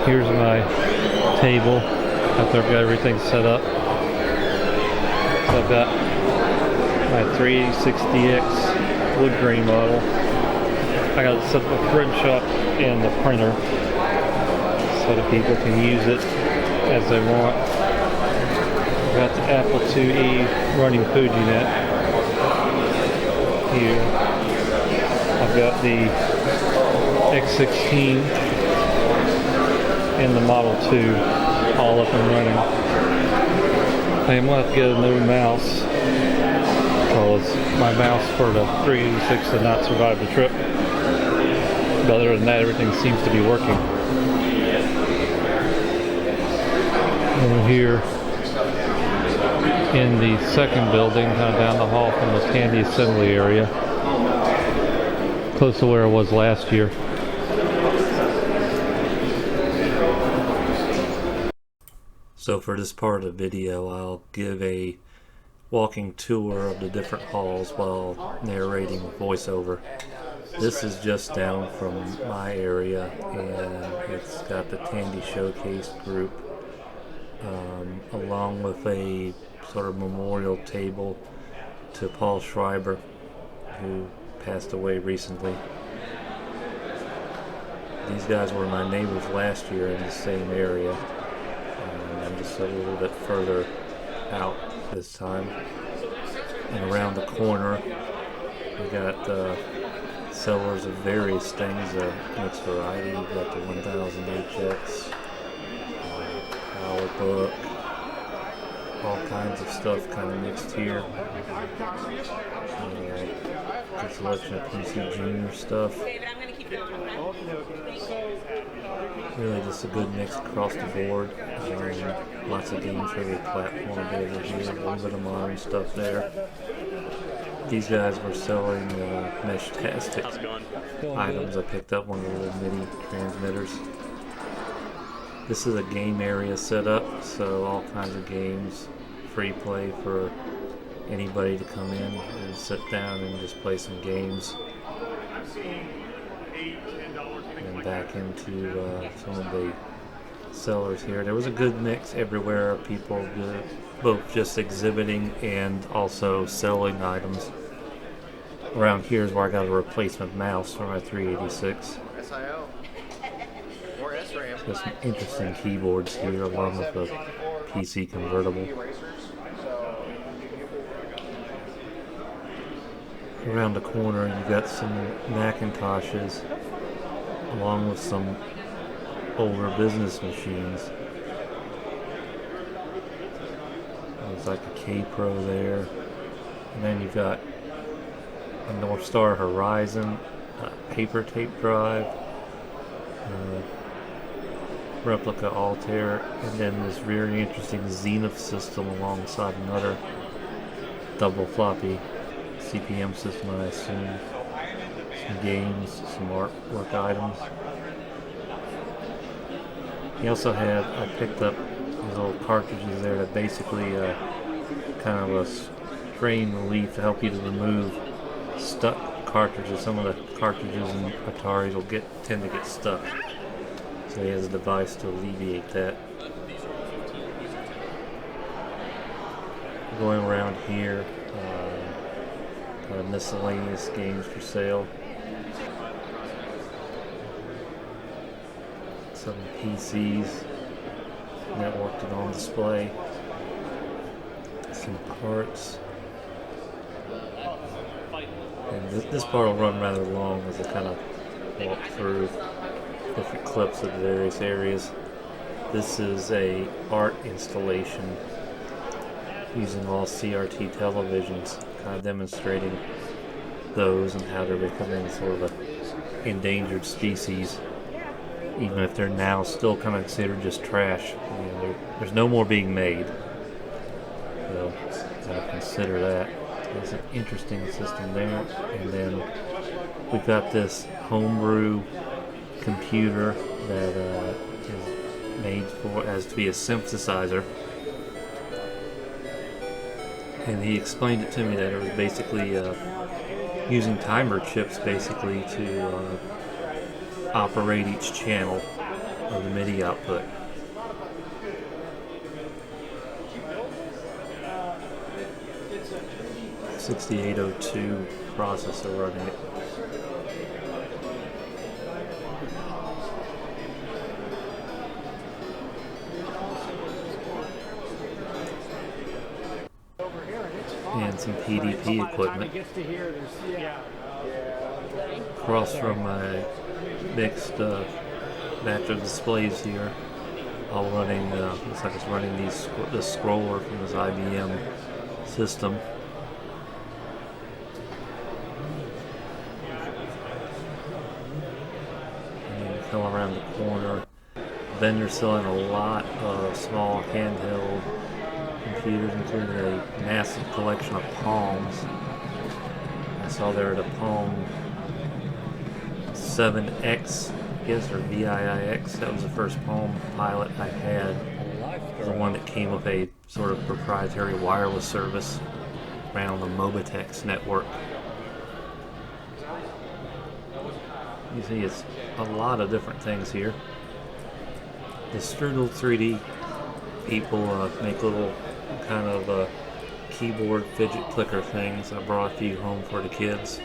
Here's my table after I've got everything set up. So I've got my 360X wood grain model. I got to set up a print shop and the printer so that people can use it as they want. I've got the Apple IIe running FujiNet here. I've got the X16 and the Model 2 all up and running. I am going to have to get a new mouse because my mouse for the 386 did not survive the trip. But other than that, everything seems to be working. And here in the second building, kind of down the hall from the Tandy assembly area, close to where I was last year. So for this part of the video, I'll give a walking tour of the different halls while narrating voiceover. This is just down from my area, and it's got the Tandy Showcase group, along with a sort of memorial table to Paul Schreiber, who passed away recently. These guys were my neighbors last year in the same area. I'm just a little bit further out this time. And around the corner, we got sellers of various things, mixed variety. We've got the 1000 HX, PowerBook, all kinds of stuff kind of mixed here. Good selection of PC Junior stuff. Really just a good mix across the board. Lots of games for the platform over here, a little bit of modern stuff there. These guys were selling mesh-tastic items. I picked up one of the little MIDI transmitters. This is a game area set up, so all kinds of games, free play for anybody to come in and sit down and just play some games. And back into some of the sellers here. There was a good mix everywhere of people both just exhibiting and also selling items. Around here is where I got a replacement mouse for my 386. There's some interesting keyboards here along with the PC convertible. Around the corner you got some Macintoshes along with some older business machines. There's like a K-Pro there. And then you've got a North Star Horizon, a paper tape drive, replica Altair, and then this very interesting Zenith system alongside another double floppy CPM system, I assume. Some games, some artwork items. He also had, I picked up these little cartridges there that basically kind of a strain relief to help you to remove stuck cartridges. Some of the cartridges in Ataris will tend to get stuck. So he has a device to alleviate that. Going around here, kind of miscellaneous games for sale. Some PCs networked and on display. Some parts. And this part will run rather long as I kind of walk through different clips of the various areas. This is a art installation using all CRT televisions, kind of demonstrating those and how they're becoming sort of an endangered species, even if they're now still kind of considered just trash. There's no more being made, so consider that. There's an interesting system there. And then we've got this homebrew computer that is made as to be a synthesizer. And he explained it to me that it was basically using timer chips basically to operate each channel. of the MIDI output. 6802 processor running it. And some PDP equipment. Across from my mixed batch of displays here, all running, looks like it's running this scroller from this IBM system. And you come around the corner, vendors selling a lot of small handheld computers, including a massive collection of Palms. I saw there at a Palm 7X, I guess, or VIIX. That was the first Palm Pilot I had. The one that came with a sort of proprietary wireless service ran on the Mobitex network. You see, it's a lot of different things here. The Strudel 3D people make little kind of keyboard fidget clicker things. I brought a few home for the kids.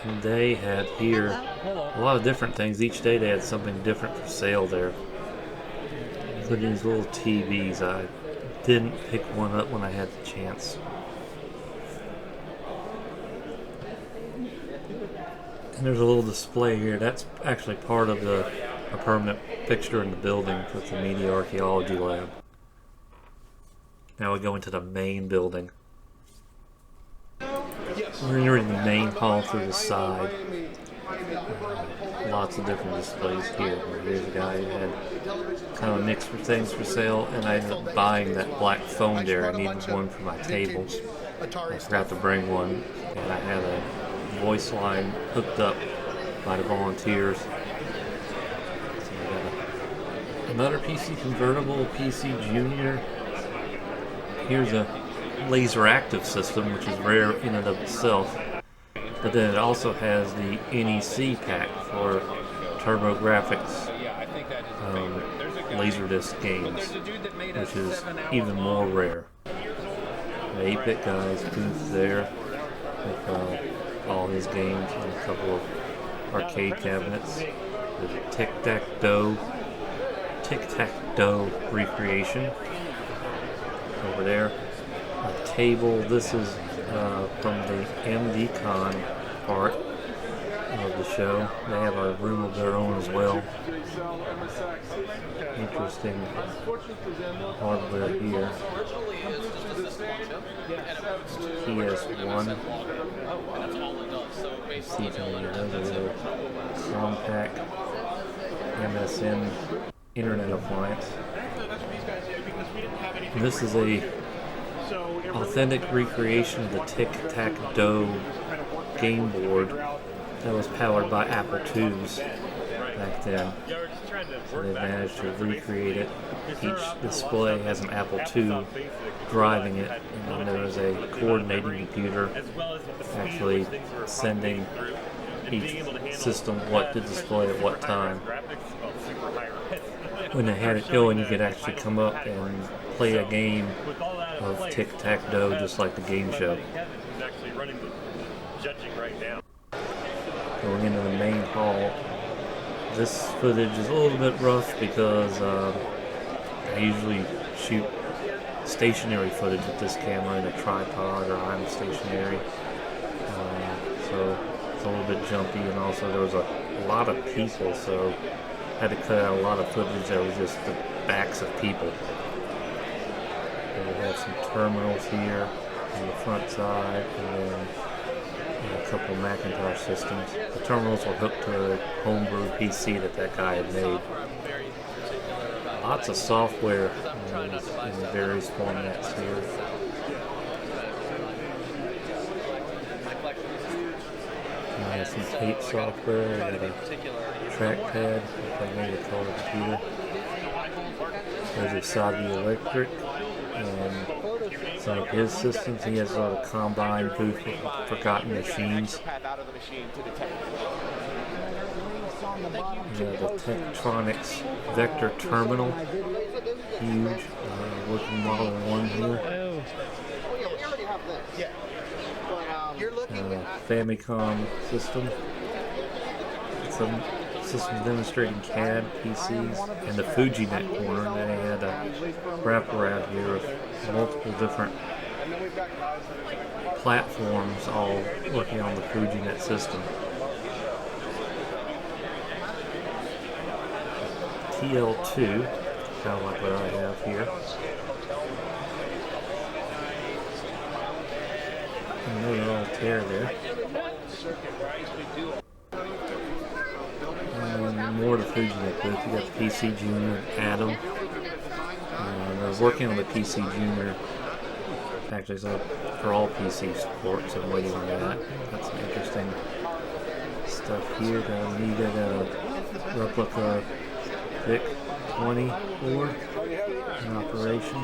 And they had here a lot of different things. Each day they had something different for sale there. Including these little TVs. I didn't pick one up when I had the chance. And there's a little display here. That's actually part of a permanent fixture in the building with the Media Archaeology Lab. Now we go into the main building. We're entering the main hall through the side. Lots of different displays here. Here's a guy who had kind of mixed things for sale, and I ended up buying that black phone there. I needed one for my table. I forgot to bring one, and I had a voice line hooked up by the volunteers. So I got another PC convertible, PC Junior. Here's a laser active system, which is rare in and of itself. But then it also has the NEC pack for TurboGrafx Laserdisc games, which is even more rare. The 8-bit guy's booth there with all his games and a couple of arcade cabinets. The Tic-Tac-Toe recreation over there. A table. This is from the MDCon part of the show. They have a room of their own as well. Interesting hardware here. PS1. See those are compact MSN internet appliance. This is a authentic recreation of the Tic-Tac-Toe game board that was powered by Apple IIs back then. So they managed to recreate it. Each display has an Apple II driving it, and then there is a coordinating computer actually sending each system what to display at what time. When they had it going, you could actually come up and play a game of Tic-Tac-Toe just like the game show. Going into the main hall, this footage is a little bit rough because I usually shoot stationary footage with this camera in a tripod, or I'm stationary, so it's a little bit jumpy, and also there was a lot of people, so I had to cut out a lot of footage that was just the backs of people. So we have some terminals here on the front side, and then a couple of Macintosh systems. The terminals were hooked to a homebrew PC that guy had made. Lots of software in various formats here. I have some tape software. I got a trackpad, if I made a color computer. There's a Saudi Electric and some of his systems. He has a lot of Combine booth with forgotten machines. The Tektronix Vector Terminal, huge, working Model 1 here. Famicom system. Some systems demonstrating CAD, PCs, and the FujiNet corner. They had a wraparound here of multiple different platforms all working on the FujiNet system. TL2, kind of like what I have here. Another all tear there. And more of the FujiNet booth. You got the PC Junior, Atom. They're working on the PC Junior. Actually, it's up for all PC support, so I'm waiting on that. Got some interesting stuff here. Got a Amiga, replica VIC 20 board in operation.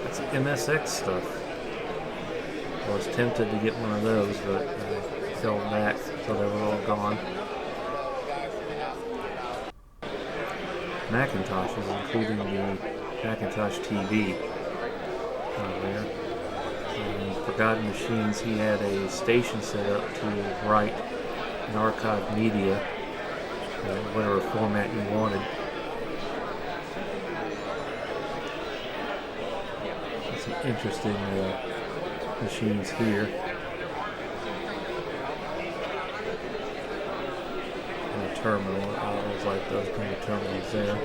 That's MSX stuff. I was tempted to get one of those, but fell back until they were all gone. Macintoshes, including the Macintosh TV there. And Forgotten Machines, he had a station set up to write and archive media, whatever format you wanted. Some interesting machines here. And a terminal. I always like those kind of terminals there.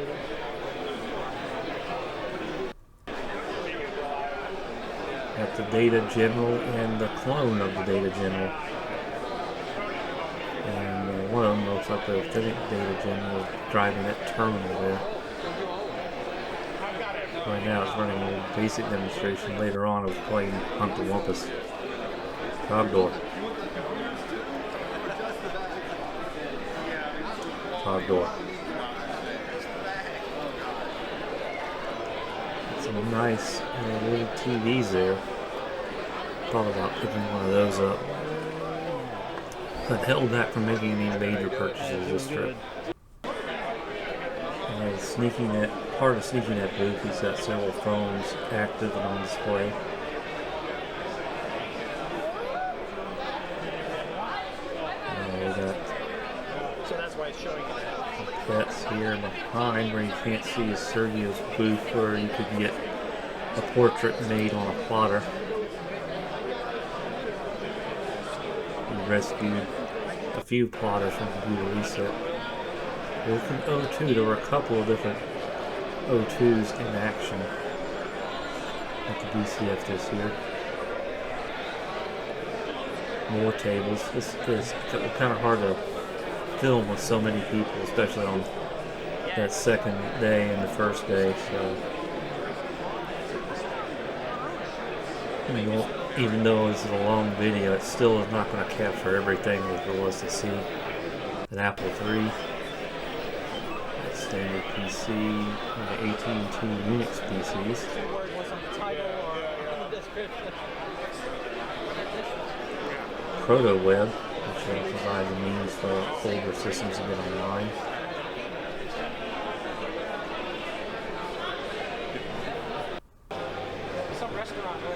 Got the Data General and the clone of the Data General. And one of them looks like the authentic Data General driving that terminal there. Right now it's running a basic demonstration. Later on I was playing Hunt the Wumpus. Trogdor. Some nice little TVs there. Thought about picking one of those up, but held back from making any major purchases this trip. Part of Sneaking That booth, he's got several phones active and on display. We got pets here behind where you can't see is Sergio's booth, where you could get a portrait made on a plotter. He rescued a few plotters from Computer Reset. From O2, there were a couple of different O2s in action at the VCF this year. More tables. This is kind of hard to film with so many people, especially on that second day and the first day. So, even though it's a long video, it still is not going to capture everything that there was to see. An Apple III. Standard PC, the AT&T Unix PCs. ProtoWeb, which provides a means for older systems to get online.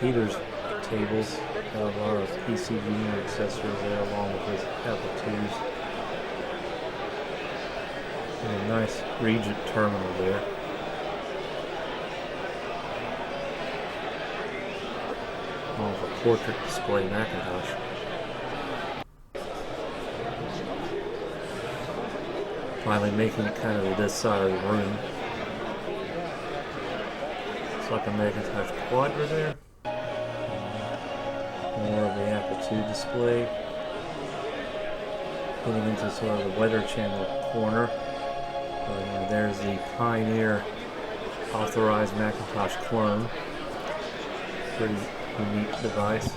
Heaters tables, got a lot of PC Junior accessories there along with his Apple IIs. And a nice Regent terminal there. All of a portrait display Macintosh. Finally making it kind of to this side of the room. Looks like a Macintosh Quadra there. More of the Apple II display. Getting into sort of the Weather Channel corner. There's the Pioneer authorized Macintosh clone. Pretty unique device.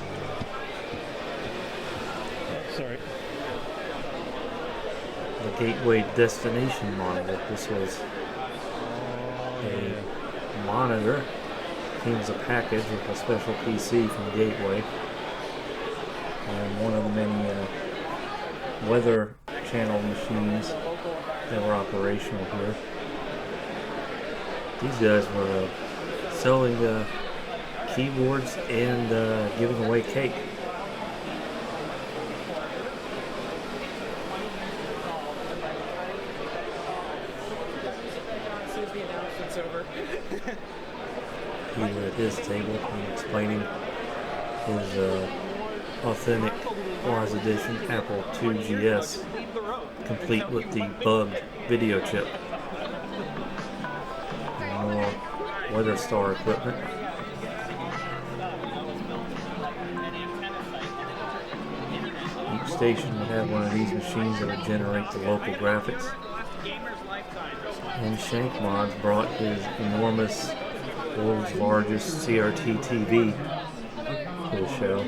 Sorry. The Gateway Destination monitor. This was a monitor. Came as a package with a special PC from Gateway. And one of the many Weather channel machines that were operational here. These guys were selling keyboards and giving away cake. He was at his table and explaining his authentic Wise Edition Apple IIGS, complete with the bugged video chip. And more Weather Star equipment. Each station would have one of these machines that would generate the local graphics. And Shank Mods brought his enormous, world's largest CRT TV to the show.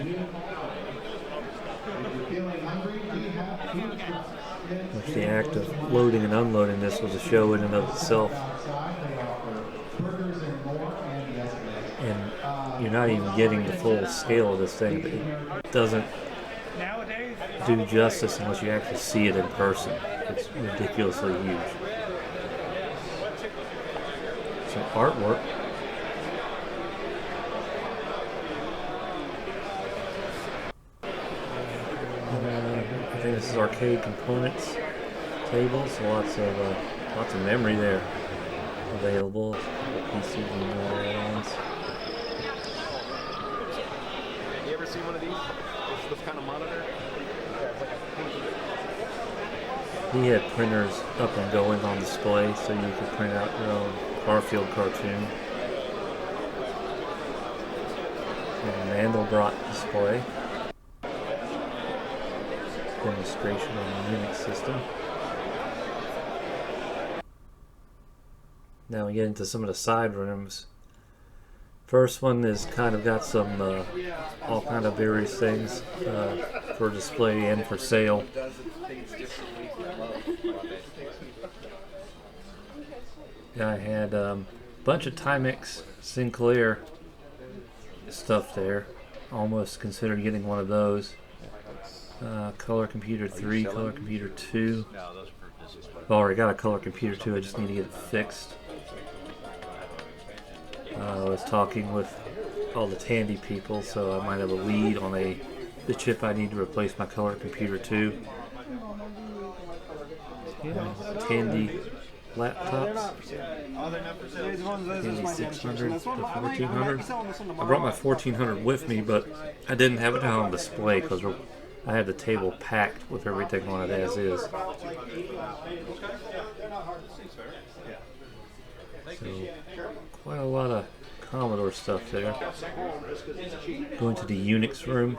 Which the act of loading and unloading this was a show in and of itself. And you're not even getting the full scale of this thing. It doesn't do justice unless you actually see it in person. It's ridiculously huge. Some artwork. I think this is arcade components table, so lots of memory there available. PCs and more add-ons. You ever seen one of these? This kind of monitor? He had printers up and going on display, so you could print out your own Garfield cartoon. And Mandelbrot display. Demonstration on the Unix system. Now we get into some of the side rooms. First one is kind of got some all kind of various things for display and for sale. I had a bunch of Timex Sinclair stuff there. Almost considered getting one of those. Color Computer 3, Color Computer 2. I've already got a Color Computer 2, I just need to get it fixed. I was talking with all the Tandy people, so I might have a lead on the chip I need to replace my Color Computer 2. Tandy laptops. Tandy 600 to 1400. I brought my 1400 with me, but I didn't have it on display because I had the table packed with everything on it as is. So, quite a lot of Commodore stuff there. Going to the Unix room.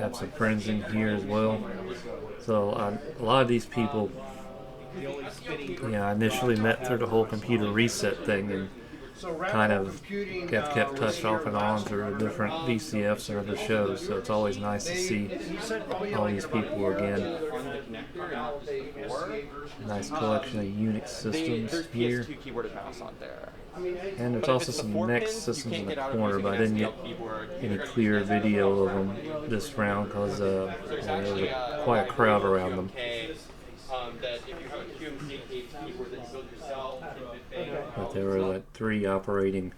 Have some friends in here as well. So a lot of these people, I initially met through the whole computer reset thing and kind of kept touch off and on through different VCFs and other shows, so it's always nice to see all these people again. Nice collection of Unix systems here. And there's also some NEX systems in the corner, but I didn't get any clear video of them this round because there was quite a crowd around them. But there were like 3 operating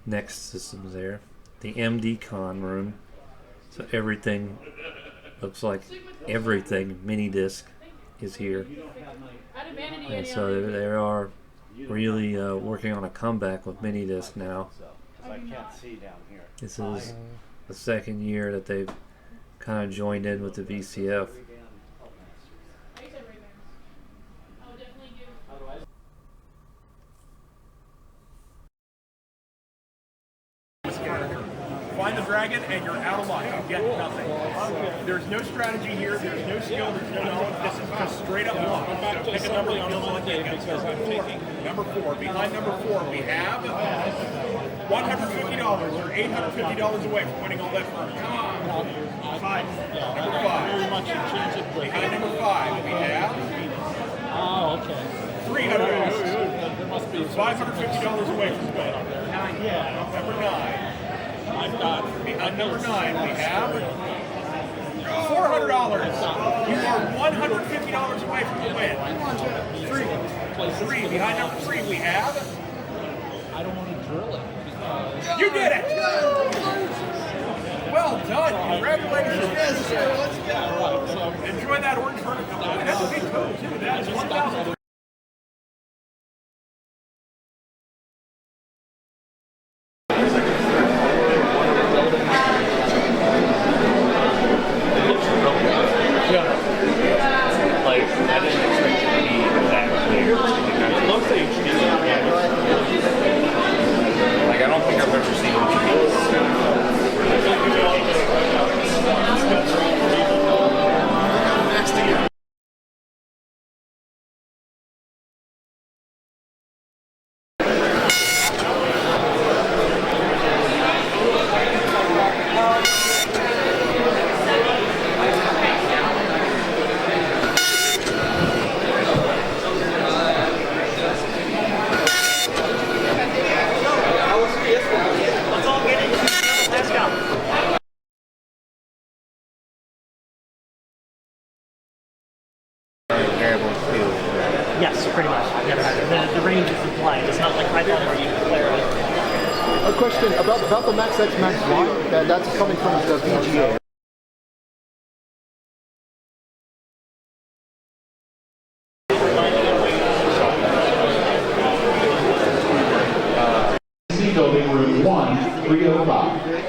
NEX systems there. The MD Con room, so everything looks like everything mini disc is here, and so they are really working on a comeback with mini disc now. This is the second year that they've kind of joined in with the VCF. Find the dragon and you're out of luck. You get nothing. There's no strategy here. There's no skill. There's no knowledge. This is just straight up luck. So pick a number that feels like you got. Because I'm taking number 4. Behind number 4, we have $150 or $850 away from winning all that fun. Come on. 5. Number 5. Very much change it. Behind number 5, we have. Oh, okay. $300. There must be $550 away from winning. Yeah. Number 9. I've got behind number 9 we have $400. You are $150 away from the win. Three. Behind number 3, we have. I don't want to drill it because You did it! Well done. Congratulations. Yes, sir. Let's go. all right. So Enjoy that orange vertical. That's a big code, too. That's 1,000. Like, I didn't expect it to be that clear. Like, I don't think I've ever seen Yes, pretty much. I've never had it. The range is implied. It's not like Python where you declare it. A question about the Max X Max Y. That's coming from the VGA. Building room 1305.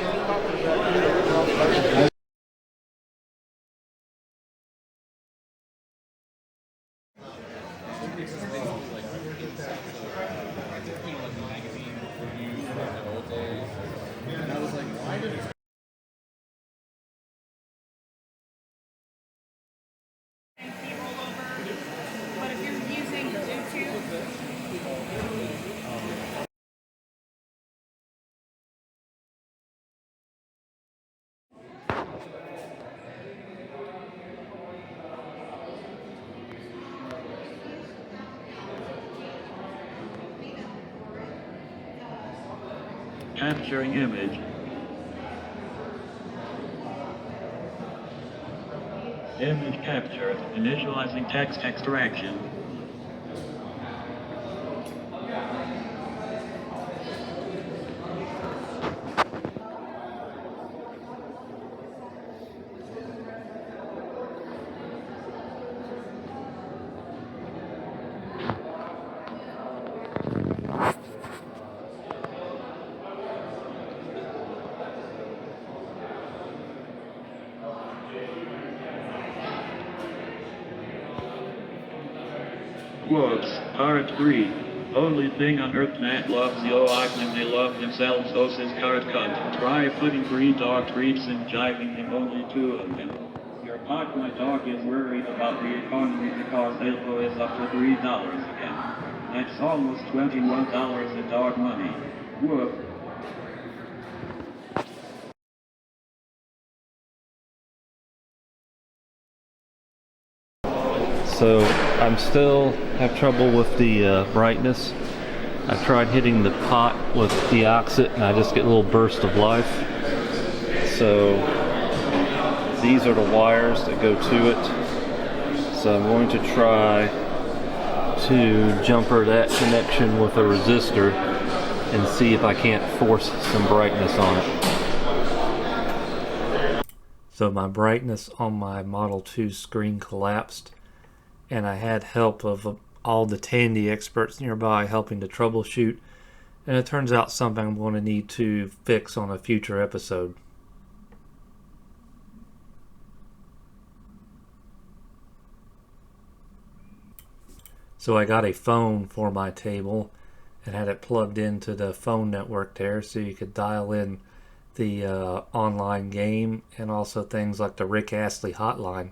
But if you're using YouTube, Capturing image. Image captured. Initializing text extraction. Quotes, Part 3. Only thing on earth Matt loves yo when they love themselves those is card cunt. Try putting 3 dog treats and jiving him only 2 of them. Your pot my dog is worried about the economy because Elko is up to $3 again. That's almost $21 in dog money. Whoop. So I'm still have trouble with the brightness. I've tried hitting the pot with the oxit and I just get a little burst of life. So these are the wires that go to it. So I'm going to try to jumper that connection with a resistor and see if I can't force some brightness on it. So my brightness on my Model 2 screen collapsed, and I had help of all the Tandy experts nearby helping to troubleshoot, and it turns out something I'm going to need to fix on a future episode. So I got a phone for my table and had it plugged into the phone network there so you could dial in the online game and also things like the Rick Astley hotline.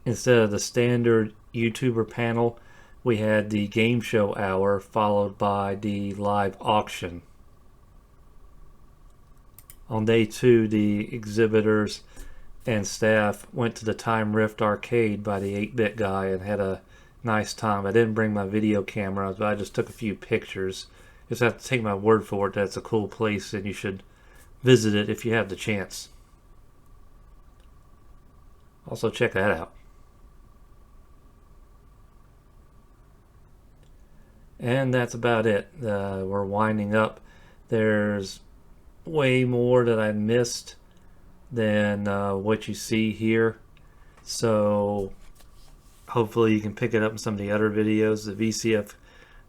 Instead of the standard YouTuber panel, we had the game show hour followed by the live auction. On day 2, the exhibitors and staff went to the Time Rift arcade by the 8-bit guy and had a nice time. I didn't bring my video camera, but I just took a few pictures. You just have to take my word for it that it's a cool place and you should visit it if you have the chance. Also check that out. And that's about it. We're winding up. There's way more that I missed than what you see here. So hopefully you can pick it up in some of the other videos. The VCF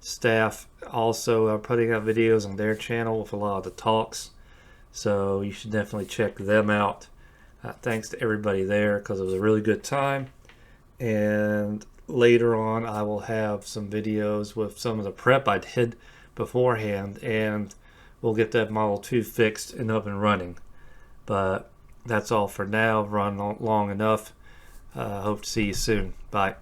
staff also are putting out videos on their channel with a lot of the talks. So you should definitely check them out. Thanks to everybody there because it was a really good time. And later on I will have some videos with some of the prep I did beforehand, and we'll get that Model 2 fixed and up and running. But that's all for now. Run long enough. Hope to see you soon. Bye.